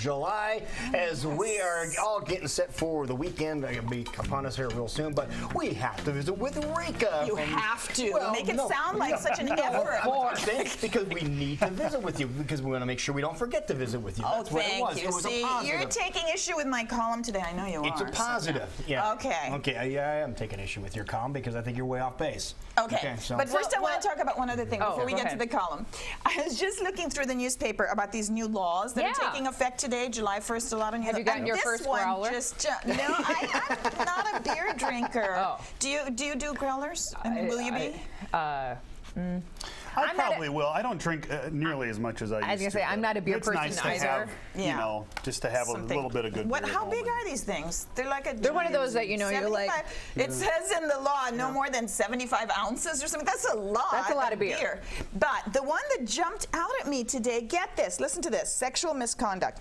July, as we are all getting set for the weekend. It'll be upon us here real soon, but we have to visit with Rekha. You have to. Make it sound like such an effort. Because we need to visit with you, because we want to make sure we don't forget to visit with you. Oh, That's what it was. thank you. It was See, a positive. you're taking issue with my column today. I know you are. It's a positive. So, yeah. Okay. Okay, yeah, I am taking issue with your column because I think you're way off base. Okay, so. but first I want to talk about one other thing before we get to ahead. the column. I was just looking through the newspaper about these new laws that are taking effect today, July 1st. A lot of new. Have you gotten your first growler? No, I'm not a beer drinker. Oh. Do you do growlers? I mean, will you be? I probably will. I don't drink nearly as much as I used to. I was going to say, I'm not a beer person nice to either. have, you know, just to have a little bit of good beer. How big are these things? They're like a. They're one of those that, you know, you're like. It says in the law no more than 75 ounces or something. That's a lot. That's a lot of beer. But the one that jumped out at me today, get this, listen to this, sexual misconduct.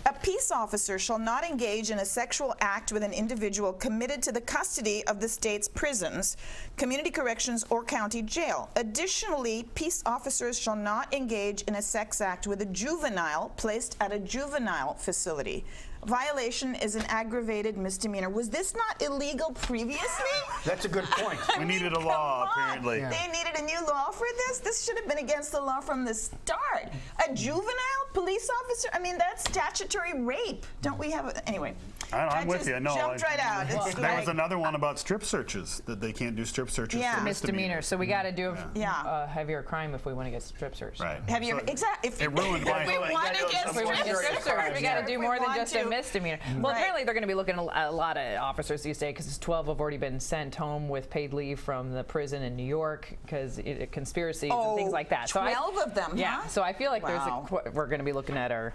A peace officer shall not engage in a sexual act with an individual committed to the custody of the state's prisons, community corrections, or county jail. Additionally, peace officers shall not engage in a sex act with a juvenile placed at a juvenile facility. Violation is an aggravated misdemeanor. Was this not illegal previously? That's a good point. We needed a law, apparently. Yeah. They needed a new law for this? This should have been against the law from the start. A juvenile police officer? I mean, that's statutory rape. Don't we have a, anyway. I'm with you. No, jumped right out. It's there was another one about strip searches, that they can't do strip searches Yeah. for Misdemeanor. So we got to do Yeah. a heavier crime if we want to get strip search. Right. Have you ever, exactly. It ruined If we life. want to get If we want to get strip search, we got to do more than just a misdemeanor. Well, Right. apparently they're going to be looking at a lot of officers these days because 12 have already been sent home with paid leave from the prison in New York because conspiracies and things like that. 12 of them, Yeah. huh? So I feel like Wow. we're going to be looking at our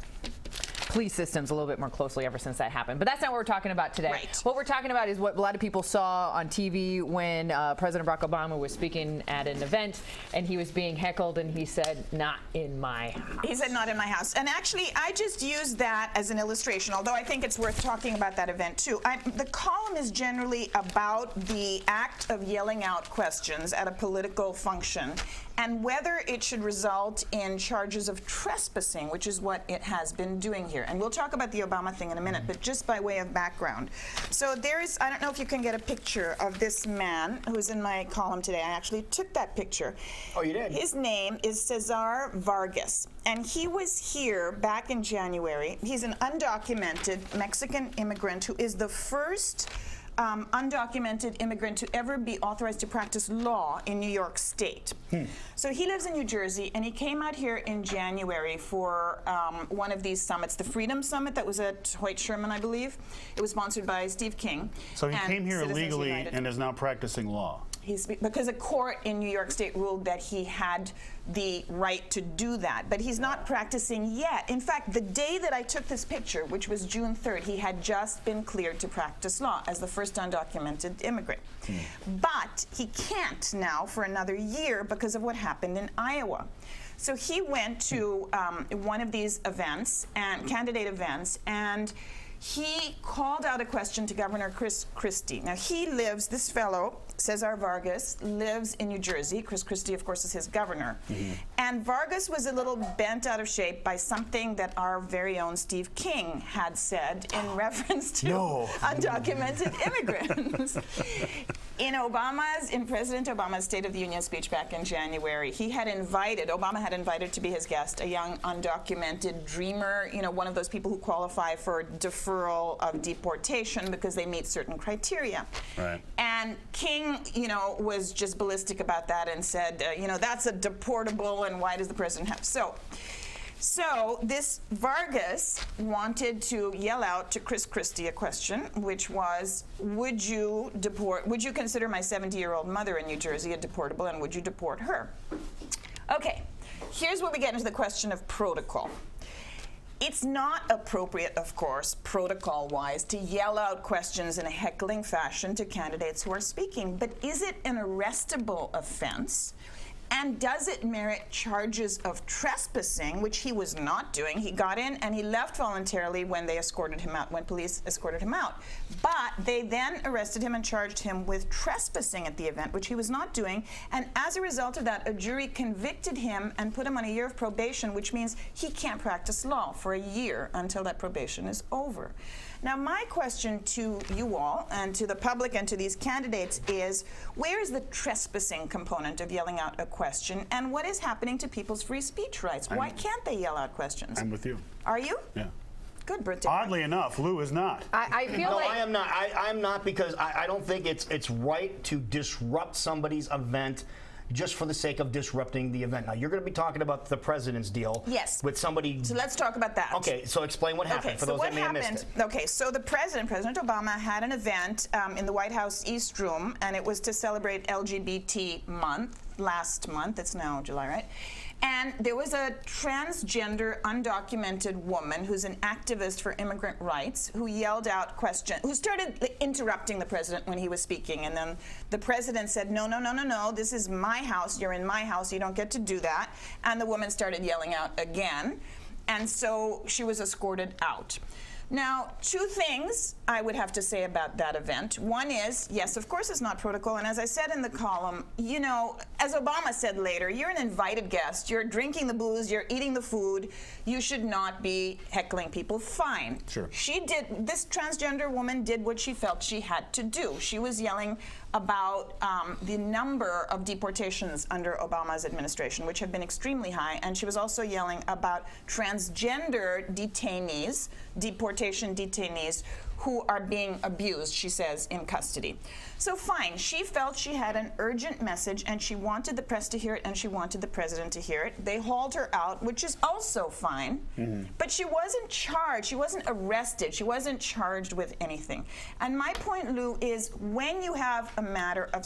police systems a little bit more closely ever since that happened. But that's not what we're talking about today. Right. What we're talking about is what a lot of people saw on TV when President Barack Obama was speaking at an event and he was being heckled and he said, "Not in my house." He said, "Not in my house." And actually, I just used that as an illustration, although I think it's worth talking about that event too. The column is generally about the act of yelling out questions at a political function and whether it should result in charges of trespassing, which is what it has been doing here. And we'll talk about the Obama thing in a minute, but just by way of background. So I don't know if you can get a picture of this man who's in my column today. I actually took that picture. Oh, you did? His name is Cesar Vargas, and he was here back in January. He's an undocumented Mexican immigrant who is the first undocumented immigrant to ever be authorized to practice law in New York State. So he lives in New Jersey, and he came out here in January for one of these summits, the Freedom Summit that was at Hoyt Sherman, I believe. It was sponsored by Steve King. So he and came here Citizens illegally United. and is now practicing law. Because a court in New York State ruled that he had the right to do that, but he's not practicing yet. In fact, the day that I took this picture, which was June 3rd, he had just been cleared to practice law as the first undocumented immigrant. But he can't now for another year because of what happened in Iowa. So he went to one of these events, and candidate events, and he called out a question to Governor Chris Christie. Now this fellow, Cesar Vargas, lives in New Jersey. Chris Christie, of course, is his governor. And Vargas was a little bent out of shape by something that our very own Steve King had said in reference to undocumented immigrants. In President Obama's State of the Union speech back in January, Obama had invited to be his guest a young undocumented dreamer, one of those people who qualify for deferral of deportation because they meet certain criteria. Right. And King, was just ballistic about that and said, that's a deportable, and why does the president have? So this Vargas wanted to yell out to Chris Christie a question, which was, would you consider my 70-year-old mother in New Jersey a deportable, and would you deport her? Okay, here's where we get into the question of protocol. It's not appropriate, of course, protocol-wise, to yell out questions in a heckling fashion to candidates who are speaking, but is it an arrestable offense? And does it merit charges of trespassing, which he was not doing? He got in and he left voluntarily when they escorted him out, when police escorted him out. But they then arrested him and charged him with trespassing at the event, which he was not doing. And as a result of that, a jury convicted him and put him on a year of probation, which means he can't practice law for a year until that probation is over. Now, my question to you all and to the public and to these candidates is, where is the trespassing component of yelling out a question, and what is happening to people's free speech rights? Why can't they yell out questions? I'm with you. Are you? Yeah. Good, Britt. Oddly enough, Lou is not. I feel No, like I am not. I'm not, because I don't think it's right to disrupt somebody's event just for the sake of disrupting the event. Now, you're going to be talking about the president's deal. Yes. With somebody. So let's talk about that. Okay, so explain what happened for those that may have missed it. Okay, so the President Obama, had an event in the White House East Room, and it was to celebrate LGBT month, last month. It's now July, right? And there was a transgender, undocumented woman who's an activist for immigrant rights who yelled out who started interrupting the president when he was speaking. And then the president said, no, no, no, no, no, this is my house. You're in my house. You don't get to do that. And the woman started yelling out again. And so she was escorted out. Now, two things I would have to say about that event. One is, yes, of course it's not protocol, and as I said in the column, you know, as Obama said later, you're an invited guest, you're drinking the booze, you're eating the food, you should not be heckling people. Fine. Sure. This transgender woman did what she felt she had to do. She was yelling about the number of deportations under Obama's administration, which have been extremely high, and she was also yelling about transgender detainees, deportation detainees, who are being abused, she says, in custody. So fine, she felt she had an urgent message, and she wanted the press to hear it, and she wanted the president to hear it. They hauled her out, which is also fine, but she wasn't charged, she wasn't arrested, she wasn't charged with anything. And my point, Lou, is when you have a matter of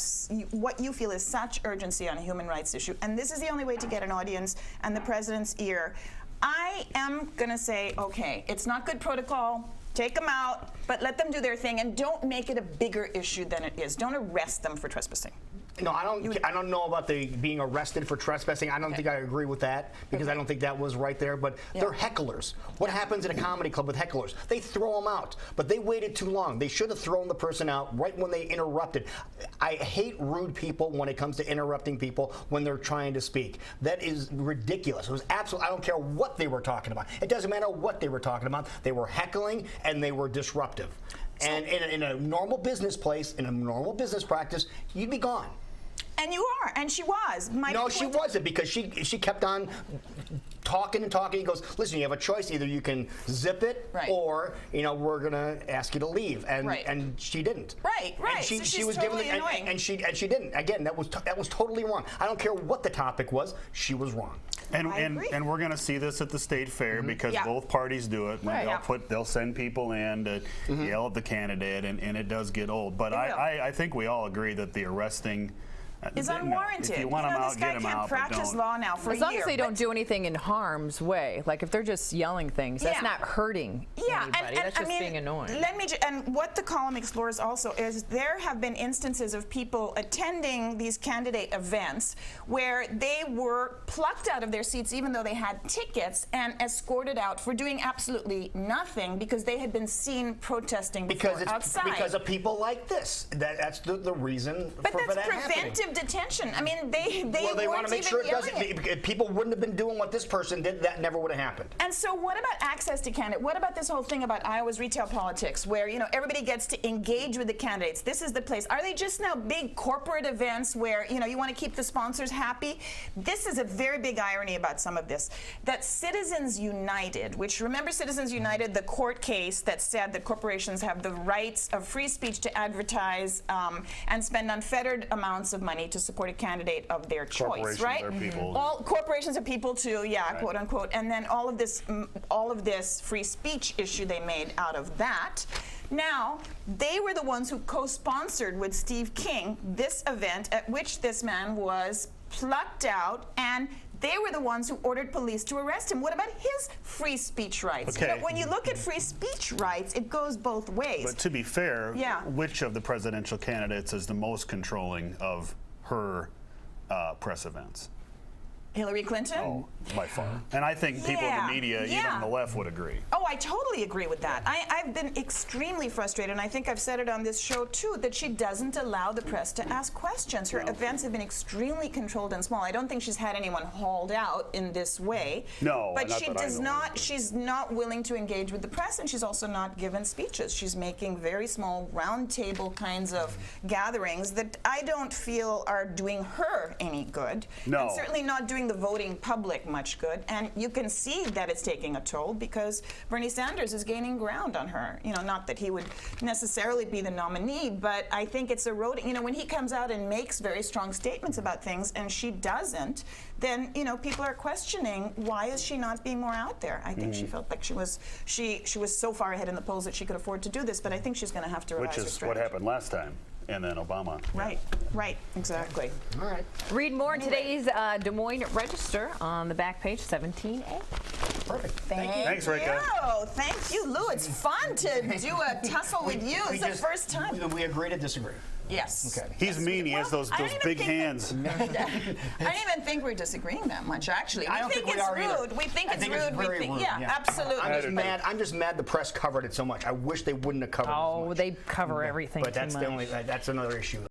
what you feel is such urgency on a human rights issue, and this is the only way to get an audience and the president's ear, I am gonna say, okay, it's not good protocol, take them out, but let them do their thing, and don't make it a bigger issue than it is. Don't arrest them for trespassing. No, I don't know about the being arrested for trespassing. I don't think I agree with that, because I don't think that was right there. But they're hecklers. What happens in a comedy club with hecklers? They throw them out, but they waited too long. They should have thrown the person out right when they interrupted. I hate rude people when it comes to interrupting people when they're trying to speak. That is ridiculous. It was absolutely. I don't care what they were talking about. It doesn't matter what they were talking about. They were heckling and they were disruptive. And in a normal business place, in a normal business practice, you'd be gone. And you are, and she was. No, she wasn't, because she kept on talking and talking. He goes, listen, you have a choice. Either you can zip it, or we're gonna ask you to leave. And she didn't. Right. And so she was totally given annoying. and she didn't. Again, that was totally wrong. I don't care what the topic was. She was wrong. And we're going to see this at the state fair, because both parties do it. They'll send people in to yell at the candidate, and it does get old. But I think we all agree that the arresting is unwarranted. If you want them out, this guy get them can't out. practice law now for a year. As long as they don't do anything in harm's way, like if they're just yelling things, that's not hurting anybody. That's just being annoying. And what the column explores also is there have been instances of people attending these candidate events where they were plucked out of their seats even though they had tickets and escorted out for doing absolutely nothing because they had been seen protesting outside. Because of people like this. That's the reason for that happening. But that's preventive detention. I mean, they want to make sure it doesn't. If people wouldn't have been doing what this person did, that never would have happened. And so, what about access to candidates? What about this whole thing about Iowa's retail politics, where everybody gets to engage with the candidates? This is the place. Are they just now big corporate events where you want to keep the sponsors happy? This is a very big irony about some of this. That Citizens United, which remember Citizens United, the court case that said that corporations have the rights of free speech to advertise and spend unfettered amounts of money to support a candidate of their choice, right? Are people. All corporations are people too, quote unquote. And then all of this free speech issue they made out of that. Now, they were the ones who co-sponsored with Steve King this event at which this man was plucked out, and they were the ones who ordered police to arrest him. What about his free speech rights? Okay. When you look at free speech rights, it goes both ways. But to be fair, which of the presidential candidates is the most controlling of her press events. Hillary Clinton? Oh, by far. And I think people in the media, even on the left, would agree. Oh, I totally agree with that. I've been extremely frustrated, and I think I've said it on this show too, that she doesn't allow the press to ask questions. Her events have been extremely controlled and small. I don't think she's had anyone hauled out in this way. No, but not she that I does know. not. She's not willing to engage with the press, and she's also not given speeches. She's making very small round table kinds of gatherings that I don't feel are doing her any good. No. And certainly not doing the voting public much good. And you can see that it's taking a toll because Bernie Sanders is gaining ground on her. You know, not that he would necessarily be the nominee, but I think it's eroding. You know, when he comes out and makes very strong statements about things and she doesn't, then, you know, people are questioning why is she not being more out there. I think she felt like she was so far ahead in the polls that she could afford to do this, but I think she's going to have to revise Which her is strategy. what happened last time. And then Obama. Right, exactly. All right. Read more in today's Des Moines Register on the back page, 17A. Perfect. Thanks, Rekha. Thank you, Lou. It's fun to do a tussle with you. It's the first time. We agree to disagree. Yes. Okay. He's mean. He has those I don't even big think hands. I don't even think we're disagreeing that much, actually. I don't think we it's are rude. either. We think I it's think rude. it's very we think, rude, yeah, yeah. absolutely. I'm just mad the press covered it so much. I wish they wouldn't have covered it so Oh, much. they cover everything But too that's much. that's another issue.